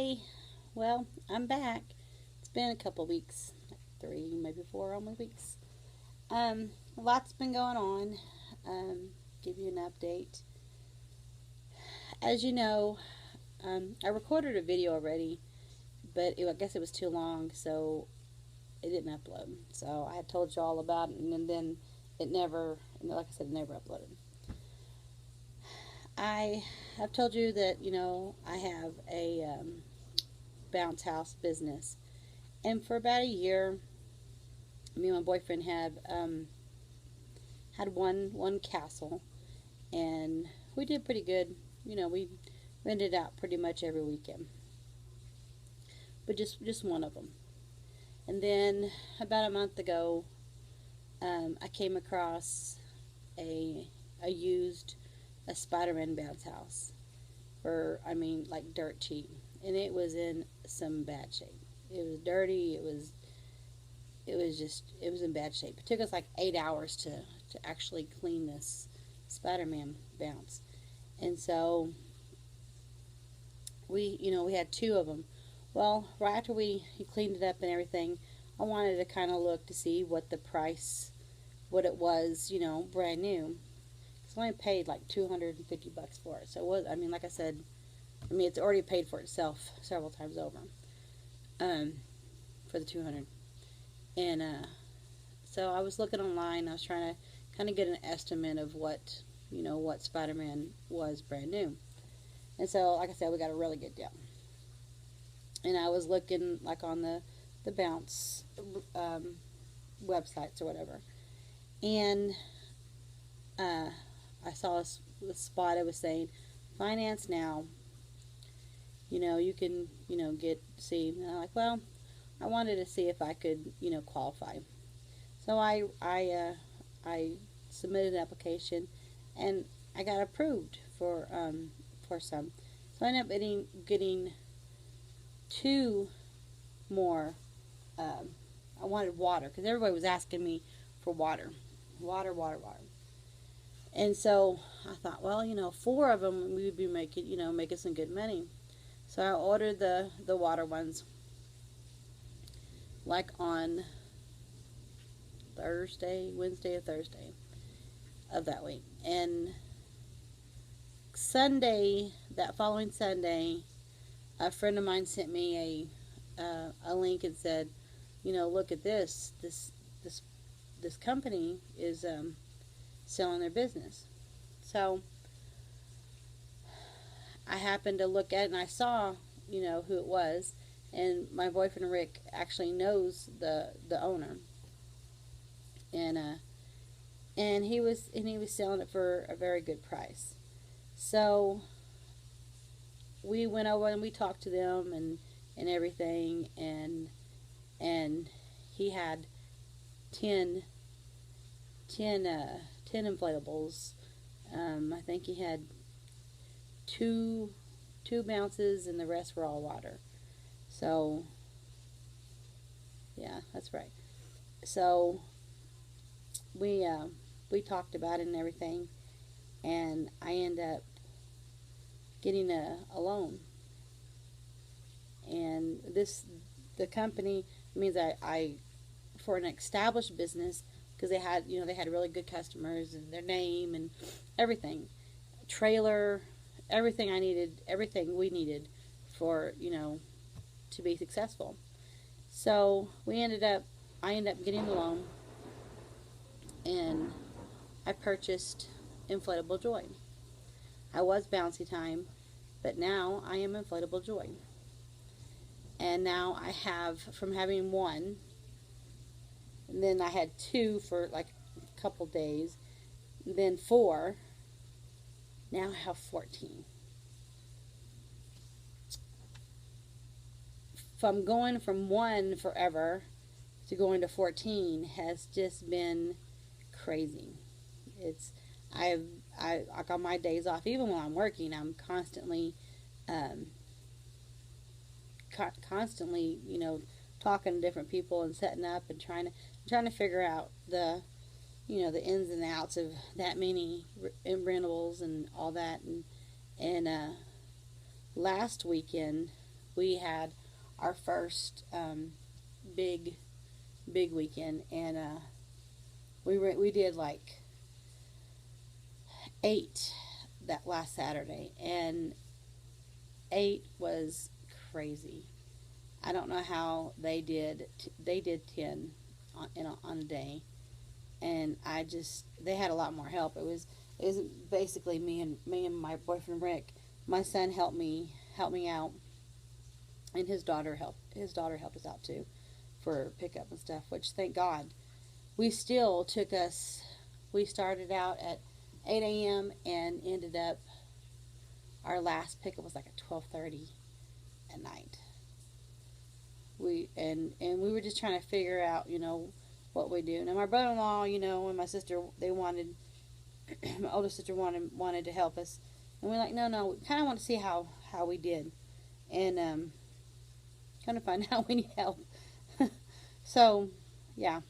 Hey, well, I'm back. It's been a couple weeks, like 3, maybe 4 almost weeks. Lots been going on. Give you an update. As you know, I recorded a video already, but I guess it was too long, so it didn't upload. So I had told you all about it, and then it never, like I said, it never uploaded. I have told you that I have a bounce house business, and for about a year, me and my boyfriend had one castle, and we did pretty good. We rented out pretty much every weekend, but just one of them. And then about a month ago, I came across a used a Spider-Man bounce house for, like dirt cheap, and it was in some bad shape. It was dirty. It was in bad shape. It took us like 8 hours to actually clean this Spider-Man bounce. And so we had two of them. Well, right after we cleaned it up and everything, I wanted to kind of look to see what the price, what it was, brand new. Because I only paid like $250 for it. So it was, like I said, it's already paid for itself several times over. For the 200. And so I was looking online. I was trying to kind of get an estimate of what Spider-Man was brand new. And so, like I said, we got a really good deal. And I was looking like on the bounce websites or whatever. And I saw a spot. I was saying, finance now. You can, see. And I'm like, well, I wanted to see if I could, qualify. So I submitted an application, and I got approved for some. So I ended up getting two more. I wanted water because everybody was asking me for water. And so I thought, well, four of them we would be making some good money. So I ordered the water ones like on Wednesday or Thursday of that week. And that following Sunday, a friend of mine sent me a link and said, look at this company is selling their business. So I happened to look at it, and I saw, who it was, and my boyfriend Rick actually knows the owner, and he was selling it for a very good price. So we went over and we talked to them and everything, and he had 10 inflatables. I think he had two bounces, and the rest were all water. So yeah, that's right. So we talked about it and everything, and I ended up getting a loan. And the company means I for an established business, because they had really good customers and their name and everything, trailer, everything everything we needed for to be successful. So I ended up getting the loan, and I purchased Inflatable Joy. I was Bouncy Time, but now I am Inflatable Joy. And now I have, from having one, and then I had two for like a couple days, then four, now I have 14. From going from one forever to going to 14 has just been crazy. It's I like on my days off, even when I'm working, I'm constantly talking to different people and setting up and trying to figure out the ins and outs of that many rentals and all that. And last weekend we had our first big big weekend, and we did like 8 that last Saturday, and 8 was crazy. I don't know how they did. They did 10 on a day, and they had a lot more help. It was basically me and my boyfriend Rick. My son helped me out, and his daughter helped us out too for pickup and stuff. Which, thank God, we still took us. We started out at 8 a.m. and ended up, our last pickup was like at 12:30 at night. We were just trying to figure out, what we do. Now my brother-in-law, and my sister, they wanted, my older sister wanted to help us, and we're like, no, we kind of want to see how we did, and kind of find out we need help. So yeah.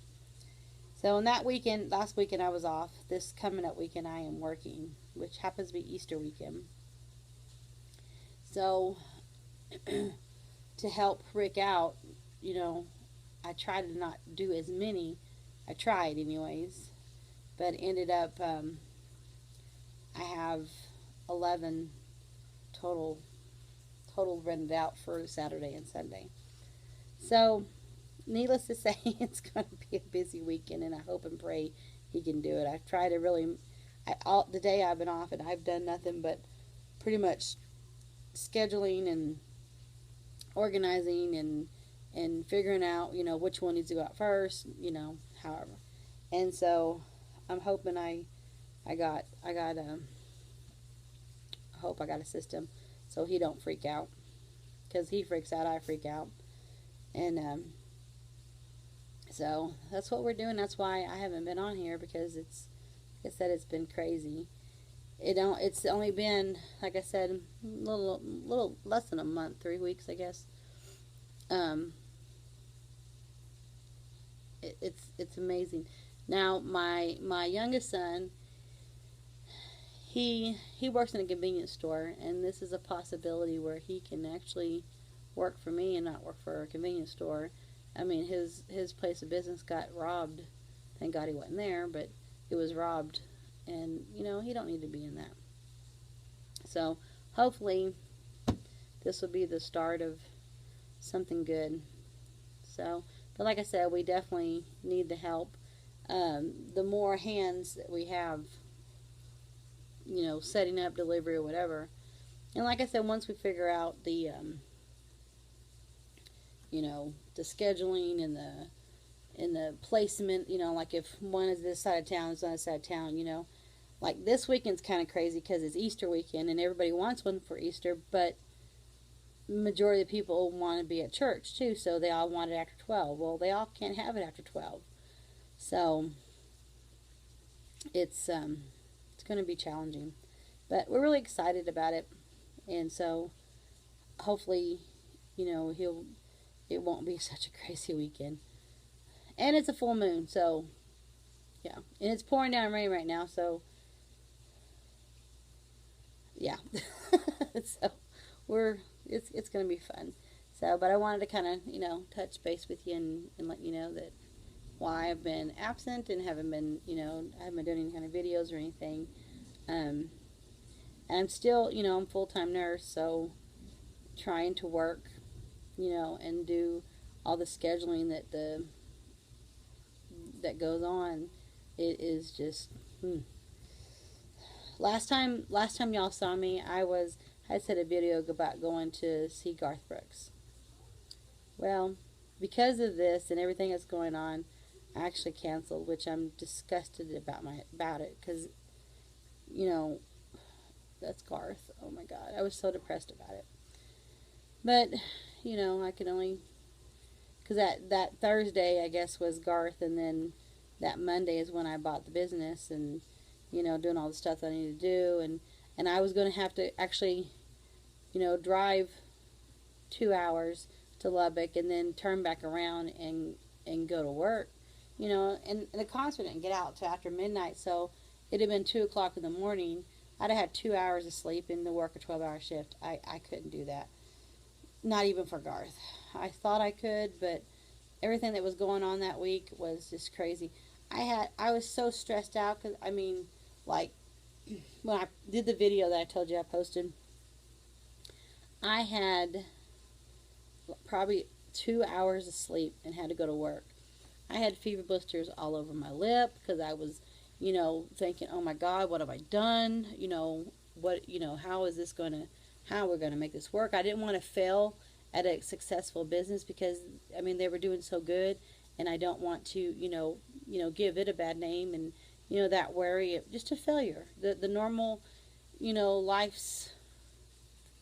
So on that weekend, last weekend I was off. This coming up weekend I am working, which happens to be Easter weekend. So to help Rick out, I tried to not do as many. I tried anyways, but ended up I have 11 total rented out for Saturday and Sunday. So needless to say, it's going to be a busy weekend, and I hope and pray he can do it. I try to really, all the day I've been off, and I've done nothing but pretty much scheduling and organizing and figuring out, which one needs to go out first, however. And so I'm hoping I hope I got a system so he don't freak out, because he freaks out, I freak out, and so that's what we're doing. That's why I haven't been on here, because like I said, it's been crazy. It's only been, like I said, a little less than a month, 3 weeks, I guess. It's amazing. Now my youngest son, he works in a convenience store, and this is a possibility where he can actually work for me and not work for a convenience store. I mean, his place of business got robbed. Thank God he wasn't there, but it was robbed, and he don't need to be in that. So hopefully this will be the start of something good. So, but like I said, we definitely need the help. The more hands that we have, setting up delivery or whatever. And like I said, once we figure out the the scheduling and the placement, like if one is this side of town, it's on this side of town, like this weekend's kind of crazy because it's Easter weekend and everybody wants one for Easter, but majority of the people want to be at church too, so they all want it after 12. Well, they all can't have it after 12. So it's going to be challenging, but we're really excited about it, and so hopefully, it won't be such a crazy weekend. And it's a full moon, so yeah, and it's pouring down rain right now, so yeah. So it's going to be fun. So, but I wanted to kind of, touch base with you and let you know that why I've been absent and haven't been, I haven't been doing any kind of videos or anything. And I'm still, I'm a full-time nurse, so trying to work, and do all the scheduling that goes on. It is just, Last time y'all saw me, I said a video about going to see Garth Brooks. Well, because of this and everything that's going on, I actually canceled, which I'm disgusted about it, because that's Garth. Oh my God, I was so depressed about it. But I could only, because that Thursday I guess was Garth, and then that Monday is when I bought the business and doing all the stuff that I need to do, and I was going to have to actually drive 2 hours to Lubbock and then turn back around and go to work, and the concert didn't get out till after midnight, so it'd have been 2 o'clock in the morning. I'd have had 2 hours of sleep and to work a 12-hour shift. I couldn't do that. not even for Garth. I thought I could, but everything that was going on that week was just crazy. I was so stressed out because I mean, like when I did the video that I told you I posted, I had probably 2 hours of sleep and had to go to work. I had fever blisters all over my lip because I was, thinking, oh my God, what have I done? How is this going to, how we're going to make this work? I didn't want to fail at a successful business because, I mean, they were doing so good, and I don't want to, give it a bad name and, that worry, just a failure. The normal, life's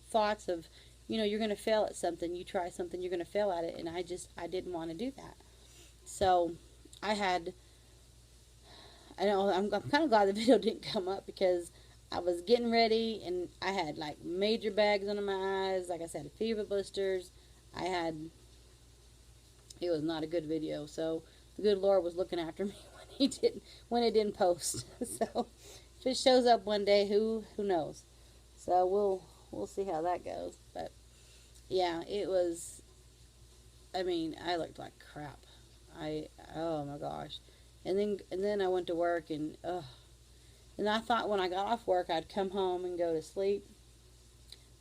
thoughts of, you're going to fail at something. You try something, you're going to fail at it, and I didn't want to do that. So I had, I know I'm kind of glad the video didn't come up because I was getting ready and I had like major bags under my eyes. Like I said, fever blisters. I had, it was not a good video. So the good Lord was looking after me when it didn't post. So if it shows up one day, who knows? So we'll see how that goes. But yeah, it was, I mean, I looked like crap. Oh my gosh. And then I went to work and I thought when I got off work I'd come home and go to sleep.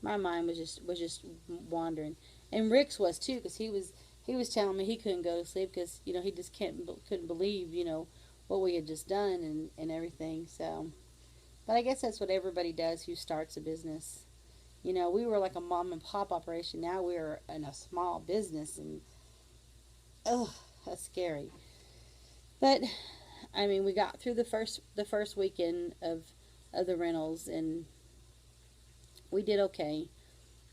My mind was just wandering. And Rick's was too, because he was telling me he couldn't go to sleep because he just couldn't believe what we had just done and everything. So, but I guess that's what everybody does who starts a business. We were like a mom and pop operation. Now we're in a small business, and oh, that's scary. But I mean, we got through the first weekend of the rentals, and we did okay.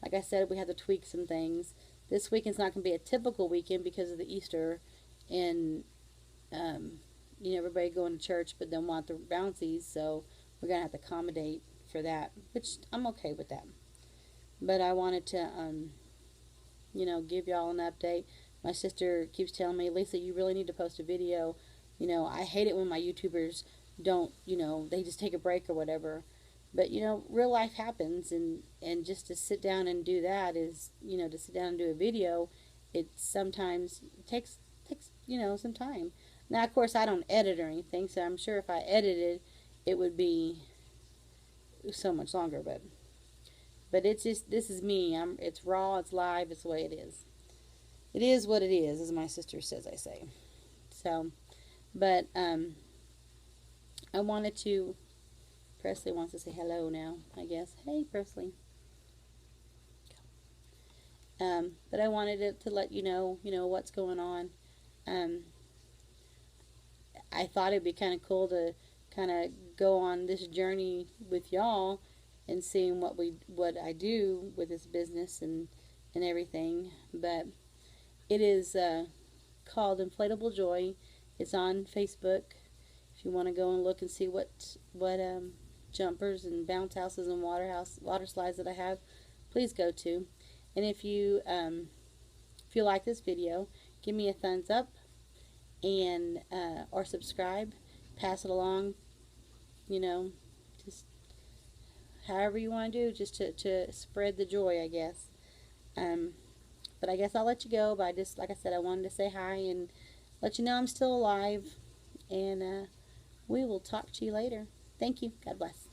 Like I said, we had to tweak some things. This weekend's not going to be a typical weekend because of the Easter, and um, everybody going to church, but then want the bouncies, so we're going to have to accommodate for that, which I'm okay with that. But I wanted to, give y'all an update. My sister keeps telling me, Lisa, you really need to post a video. I hate it when my YouTubers don't, they just take a break or whatever. But, real life happens, and just to sit down and do that is, to sit down and do a video, it sometimes takes some time. Now, of course, I don't edit or anything, so I'm sure if I edited, it would be so much longer, but it's just, this is me. It's raw, it's live, it's the way it is. It is what it is, as my sister says I say. So, but I wanted to, Presley wants to say hello now, I guess. Hey, Presley. But I wanted to let you know, what's going on. Um, I thought it'd be kind of cool to kind of go on this journey with y'all and seeing what I do with this business and everything. But it is called Inflatable Joy. It's on Facebook. If you want to go and look and see what jumpers and bounce houses and water slides that I have, please go to. And if you like this video, give me a thumbs up and or subscribe. Pass it along. Just however you want to do, just to spread the joy, I guess. But I guess I'll let you go. But like I said, I wanted to say hi and let you know I'm still alive. And we will talk to you later. Thank you. God bless.